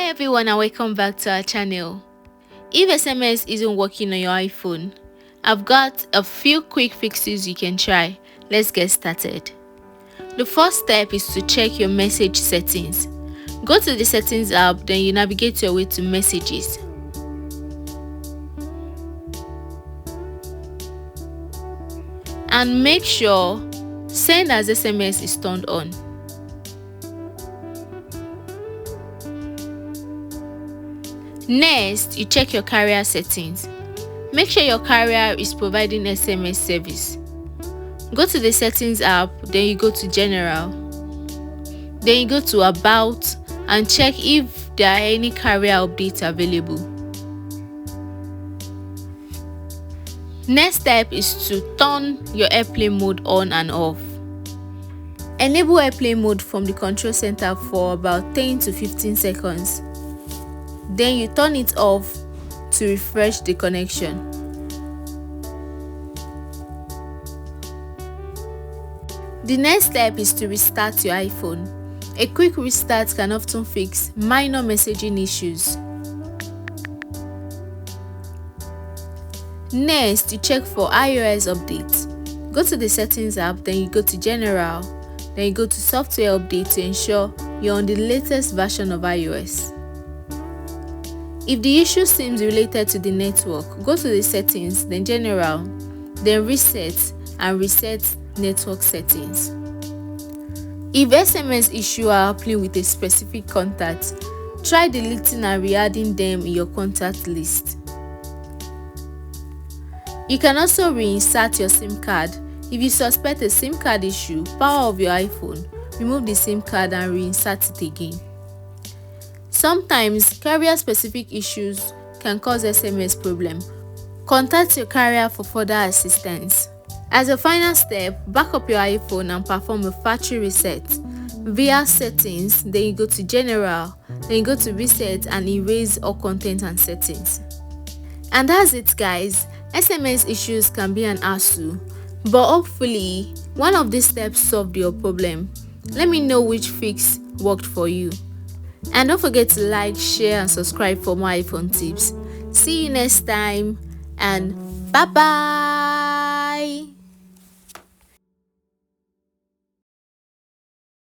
Hi everyone and welcome back to our channel. If SMS isn't working on your iPhone, I've got a few quick fixes you can try. Let's get started. The first step is to check your message settings. Go to the settings app, then you navigate your way to messages. And make sure send as SMS is turned on. Next, you check your carrier settings. Make sure your carrier is providing SMS service. Go to the settings app, then you go to general. Then you go to about and check if there are any carrier updates available. Next step is to turn your airplane mode on and off. Enable airplane mode from the control center for about 10 to 15 seconds. Then you turn it off to refresh the connection. The next step is to restart your iPhone. A quick restart can often fix minor messaging issues. Next, you check for iOS updates. Go to the settings app, then you go to general, then you go to software update to ensure you're on the latest version of iOS. If the issue seems related to the network, go to the settings, then general, then reset and reset network settings. If SMS issues are happening with a specific contact, try deleting and re-adding them in your contact list. You can also reinsert your SIM card. If you suspect a SIM card issue, power off your iPhone, remove the SIM card and reinsert it again. Sometimes carrier-specific issues can cause SMS problem. Contact your carrier for further assistance. As a final step, back up your iPhone and perform a factory reset. Via settings, then you go to general, then you go to reset and erase all content and settings. And that's it guys. SMS issues can be an hassle, but hopefully one of these steps solved your problem. Let me know which fix worked for you. And don't forget to like, share and subscribe for more iPhone tips. See you next time and bye bye.